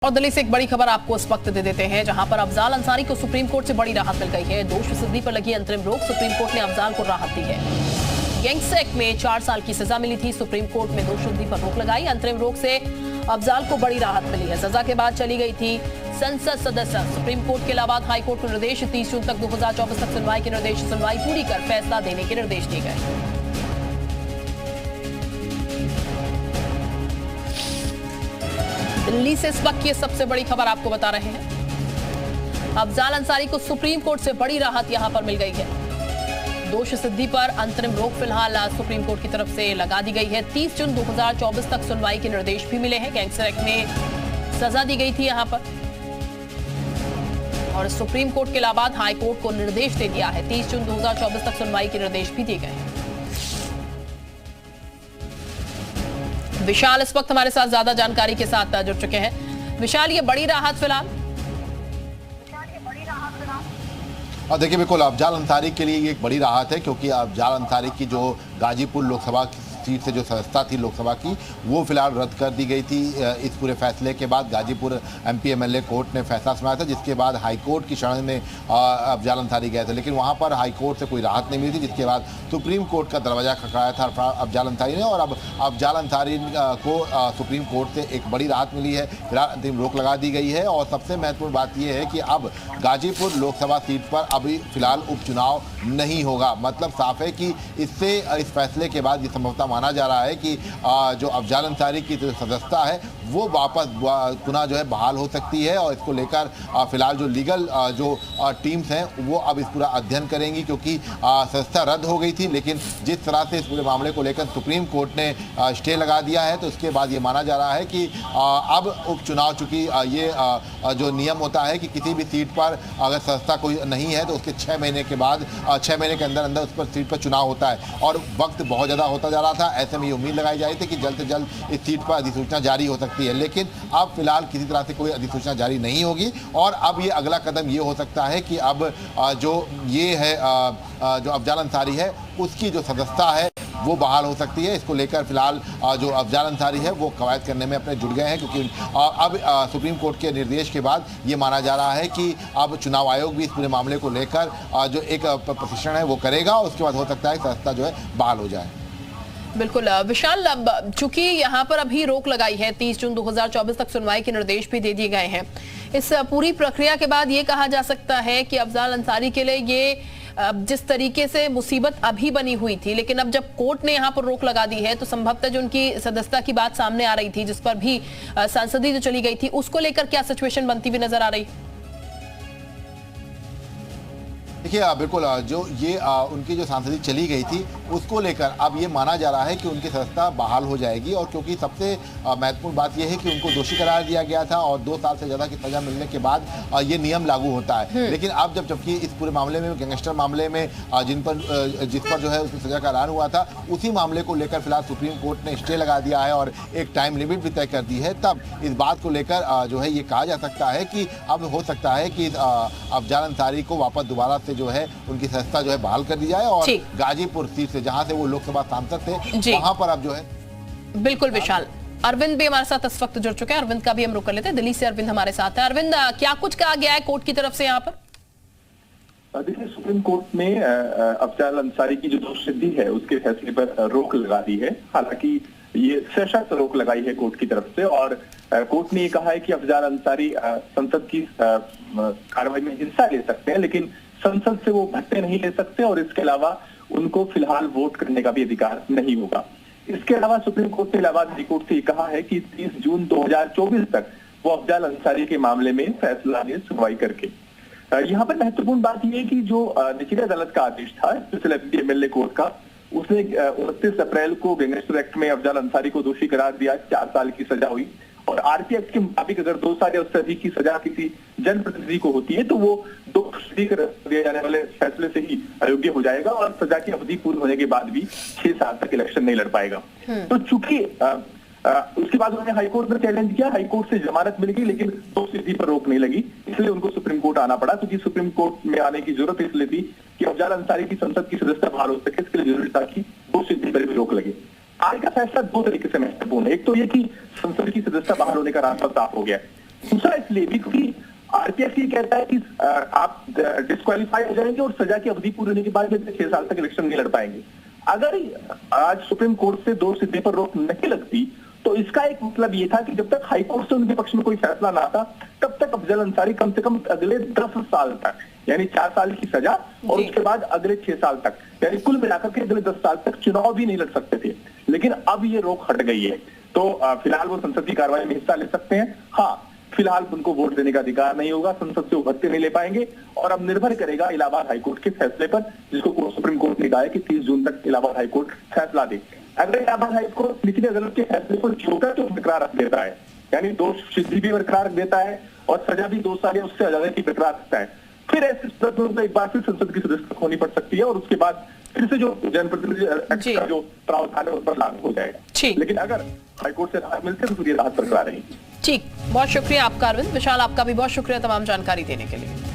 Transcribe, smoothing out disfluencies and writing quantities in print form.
और दिल्ली से एक बड़ी खबर आपको इस वक्त दे देते हैं, जहां पर अफजाल अंसारी को सुप्रीम कोर्ट से बड़ी राहत मिल गई है। दोष सिद्धि पर लगी अंतरिम रोक, सुप्रीम कोर्ट ने अफजाल को राहत दी है। गैंगस्टर एक्ट में 4 साल की सजा मिली थी, सुप्रीम कोर्ट में दोष सिद्धि पर रोक लगाई। अंतरिम रोक से अफजाल को बड़ी राहत मिली है। सजा के बाद चली गई थी संसद सदस्य। सुप्रीम कोर्ट के इलाहाबाद हाई कोर्ट को निर्देश, 30 जून तक 2024 तक सुनवाई के निर्देश, सुनवाई पूरी कर फैसला देने के निर्देश दिए गए। दिल्ली से इस वक्त की सबसे बड़ी खबर आपको बता रहे हैं। अफजाल अंसारी को सुप्रीम कोर्ट से बड़ी राहत यहां पर मिल गई है। दोष सिद्धि पर अंतरिम रोक फिलहाल सुप्रीम कोर्ट की तरफ से लगा दी गई है। 30 जून 2024 तक सुनवाई के निर्देश भी मिले हैं। गैंगस्टर एक्ट में सजा दी गई थी यहां पर, और सुप्रीम कोर्ट के इलाहाबाद हाई कोर्ट को निर्देश दे दिया है। 30 जून 2024 तक सुनवाई के निर्देश भी दिए गए हैं। विशाल इस वक्त हमारे साथ ज्यादा जानकारी के साथ जुड़ चुके हैं। विशाल, ये बड़ी राहत फिलहाल? देखिए, बिल्कुल अफजाल अंसारी के लिए ये एक बड़ी राहत है, क्योंकि अफजाल अंसारी की जो गाजीपुर लोकसभा सीट से जो सदस्यता थी लोकसभा की, वो फिलहाल रद्द कर दी गई थी। इस पूरे फैसले के बाद गाजीपुर एमपी एमएलए कोर्ट ने फैसला सुनाया था, जिसके बाद हाई कोर्ट की शरण में अफजाल अंसारी गए थे, लेकिन वहां पर हाई कोर्ट से कोई राहत नहीं मिली थी, जिसके बाद सुप्रीम कोर्ट का दरवाजा खटखटाया था अफजाल अंसारी ने, और अब अफजाल अंसारी को सुप्रीम कोर्ट से एक बड़ी राहत मिली है। फिलहाल अंतिम रोक लगा दी गई है, और सबसे महत्वपूर्ण बात यह है कि अब गाजीपुर लोकसभा सीट पर अभी फिलहाल उपचुनाव नहीं होगा। मतलब साफ है कि इससे इस फैसले के बाद ये संभवतः माना जा रहा है कि जो अफजाल अंसारी की जो सदस्यता है वो वापस पुनः जो है बहाल हो सकती है, और इसको लेकर फिलहाल जो लीगल जो टीम्स हैं वो अब इस पूरा अध्ययन करेंगी, क्योंकि सदस्यता रद्द हो गई थी, लेकिन जिस तरह से इस पूरे मामले को लेकर सुप्रीम कोर्ट ने स्टे लगा दिया है, तो उसके बाद ये माना जा रहा है कि अब उपचुनाव, चूंकि ये जो नियम होता है कि किसी भी सीट पर अगर सदस्यता कोई नहीं है तो उसके 6 महीने के बाद 6 महीने के अंदर अंदर उस पर सीट पर चुनाव होता है, और वक्त बहुत ज़्यादा होता जा रहा था। ऐसे में ये उम्मीद लगाई जा रही थी कि जल्द से जल्द इस सीट पर अधिसूचना जारी हो सकती है, लेकिन अब फिलहाल किसी तरह से कोई अधिसूचना जारी नहीं होगी, और अब ये अगला कदम ये हो सकता है कि अब जो ये है जो अफजाल अंसारी है उसकी जो सदस्यता है वो बहाल हो सकती है। इसको लेकर फिलहाल जो अफजाल अंसारी है वो कवायद करने में अपने जुट गए हैं, क्योंकि अब सुप्रीम कोर्ट के निर्देश के बाद ये माना जा रहा है कि अब चुनाव आयोग भी इस पूरे मामले को लेकर जो एक प्रशिक्षण है वो करेगा, और उसके बाद हो सकता है सदस्यता जो है बहाल हो जाए। बिल्कुल विशाल, चूंकि यहाँ पर अभी रोक लगाई है, 30 जून 2024 तक सुनवाई के निर्देश भी दे दिए गए हैं। इस पूरी प्रक्रिया के बाद ये कहा जा सकता है कि अफजाल अंसारी के लिए ये जिस तरीके से मुसीबत अभी बनी हुई थी, लेकिन अब जब कोर्ट ने यहाँ पर रोक लगा दी है, तो संभवतः जो उनकी सदस्यता की बात सामने आ रही थी, जिस पर भी सांसदी जो चली गई थी, उसको लेकर क्या सिचुएशन बनती हुई नजर आ रही? देखिए, बिल्कुल जो ये उनकी जो सांसदी चली गई थी उसको लेकर अब ये माना जा रहा है कि उनकी सदस्यता बहाल हो जाएगी, और क्योंकि सबसे महत्वपूर्ण बात यह है कि उनको दोषी करार दिया गया था, और 2 साल से ज़्यादा की सजा मिलने के बाद ये नियम लागू होता है। लेकिन अब जबकि इस पूरे मामले में, गैंगस्टर मामले में जिस पर जो है उसकी सजा का ऐलान हुआ था, उसी मामले को लेकर फिलहाल सुप्रीम कोर्ट ने स्टे लगा दिया है और एक टाइम लिमिट भी तय कर दी है। तब इस बात को लेकर जो है ये कहा जा सकता है कि अब हो सकता है कि अफजाल अंसारी को वापस दोबारा से जो है उनकी सदस्यता जो है बहाल कर दी जाए, और गाजीपुर सीट से जहां से वो लोकसभा सांसद थे वहां पर अब जो है। बिल्कुल विशाल, अरविंद भी हमारे साथ इस वक्त जुड़ चुके हैं। अरविंद का भी हम रुक कर लेते हैं। दिल्ली से अरविंद हमारे साथ है। अरविंद, क्या कुछ कहा गया है कोर्ट की तरफ से यहाँ पर? देखिए, सुप्रीम कोर्ट ने अफजाल अंसारी की जो दोष सिद्धि है उसके फैसले पर रोक लगा दी है। हालांकि ये सशर्त रोक लगाई है कोर्ट की तरफ से, और कोर्ट ने ये कहा है कि अफजाल अंसारी संसद की कार्रवाई में हिस्सा ले सकते हैं, लेकिन संसद से वो भत्ते नहीं ले सकते, और इसके अलावा उनको फिलहाल वोट करने का भी अधिकार नहीं होगा। इसके अलावा सुप्रीम कोर्ट ने इलाहाबाद हाई कोर्ट से कहा है कि 30 जून 2024 तक वो अफजाल अंसारी के मामले में फैसला ले सुनवाई करके। यहाँ पर महत्वपूर्ण बात यह है कि जो निचली अदालत का आदेश था स्पेशल एमएलए कोर्ट का, उसने 29 अप्रैल को गैंगस्टर एक्ट में अफजाल अंसारी को दोषी करार दिया, 4 साल की सजा हुई, और आरपी एक्ट के मुताबिक अगर 2 साल या उससे अधिक की सजा किसी जनप्रतिनिधि को होती है तो वो दोष सिद्ध दिए जाने वाले फैसले से ही अयोग्य हो जाएगा, और सजा की अवधि पूरी होने के बाद भी 6 साल तक इलेक्शन नहीं लड़ पाएगा। तो चूंकि उसके बाद उन्होंने हाईकोर्ट में चैलेंज किया, हाईकोर्ट से जमानत मिल गई, लेकिन दोष सिद्धि पर रोक नहीं लगी, इसलिए उनको सुप्रीम कोर्ट आना पड़ा। क्योंकि सुप्रीम कोर्ट में आने की जरूरत इसलिए थी कि अफजाल अंसारी की संसद की सदस्यता बहाल हो सके, इसके लिए जरूरी था कि दोष सिद्धि पर भी रोक लगे। आज का फैसला 2 तरीके से महत्वपूर्ण है। एक तो ये कि संसद की सदस्यता बहाल होने का रास्ता साफ हो गया, दूसरा इसलिए भी क्योंकि आरपीएफ ये कहता है कि आप डिस्क्वालीफाई हो जाएंगे और सजा की अवधि पूरी होने के बाद में 6 साल तक इलेक्शन नहीं लड़ पाएंगे। अगर आज सुप्रीम कोर्ट से 2 सिद्धि पर रोक नहीं लगती तो इसका एक मतलब ये था कि जब तक हाई कोर्ट से उनके पक्ष में कोई फैसला ना आता तब तक अफजल अंसारी कम से कम अगले 10 साल तक, यानी 4 साल की सजा और उसके बाद अगले 6 साल तक, यानी कुल मिलाकर के अगले 10 साल तक चुनाव भी नहीं लड़ सकते थे। लेकिन अब ये रोक हट गई है, तो फिलहाल वो संसद की कार्रवाई में हिस्सा ले सकते हैं। हाँ, फिलहाल उनको वोट देने का अधिकार नहीं होगा, संसद से वो भत्ते नहीं ले पाएंगे और अब निर्भर करेगा इलाहाबाद हाईकोर्ट के फैसले पर, जिसको सुप्रीम कोर्ट ने कहा है कि 30 जून तक इलाहाबाद हाईकोर्ट फैसला दे। अगर इलाहाबाद हाईकोर्ट निचली अदालत के फैसले को छोड़कर तो बरकरार रख देता है, यानी दोष सिद्धि भी बरकरार रख देता है और सजा भी 2 साल या उससे ज्यादा की बरकरार रखता है, फिर ऐसे सूरत में एक बार फिर संसद की सदस्यता होनी पड़ सकती है और उसके बाद फिर से जो जनप्रतिनिधि एक्ट का जो प्रावधान है उस पर लागू हो जाएगा। लेकिन अगर हाईकोर्ट से राहत मिलती है तो ये राहत बरकरार रहेगी। ठीक, बहुत शुक्रिया आपका अरविंद। विशाल, आपका भी बहुत शुक्रिया तमाम जानकारी देने के लिए।